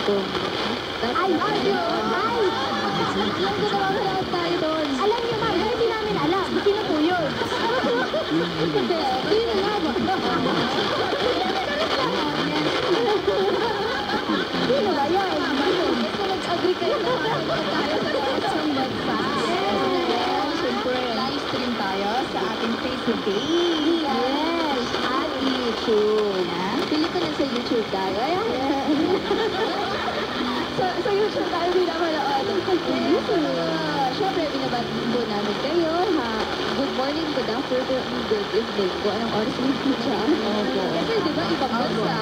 kung... Ay! Yung ginawa ko lahat tayo doon. Alam niyo, ma'am, hindi namin alam. Sino po yun? Hindi, yun na nga. Sino ba yun? Ito nag-agree kayo na manood tayo sa lahat ng bansa. Siyempre, live stream tayo sa ating Facebook page. Yes. At YouTube. Pili ko na sa YouTube tayo. Ayan. Sa YouTube tayo pinapanood. Siyempre, binabati po namin kayo. Good morning, good afternoon, good evening. Kung anong oras mo po siya. Kasi di ba, ibang bansa.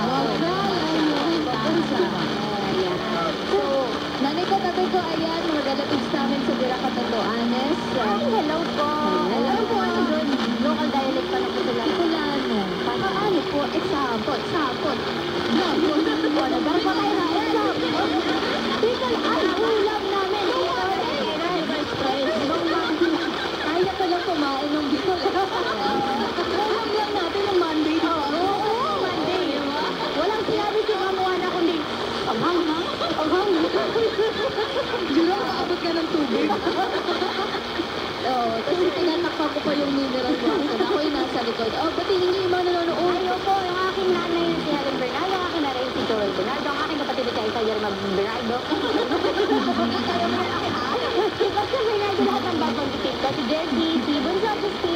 Ibang bansa. Ayan. So, nanay ko, tatay ko, ayan, mga relatives namin sa Dira Catanduanes. Ay, hello po. Alam po ano doon? Local dialect pa na po sila. Bicolano. Paano po? Sapot. O, nagkaroon pa tayo na example. Bicol, ay, ulam namin. Kaya ka lang kumain ng Bicol. Ulam lang natin ng Monday. Oo, Monday. Walang sinabi si Ma'am Juana kundi, Aghang. Juro, maabot ka ng tubig. Oo, tapos tinatakpan ko pa yung mineral water. Ako yung nasa likod. Oh, batiin niyo yung mga nanonood. Ayaw po, yung aking nanay na si Helen Bernardo, ang aking nanay si Joel Bernardo, ang aking kapatid na si Aisa Yerma Bernardo. Basta Bernardo lahat ng babanggitin ko. Si Jessie, si Bunso, si Steve,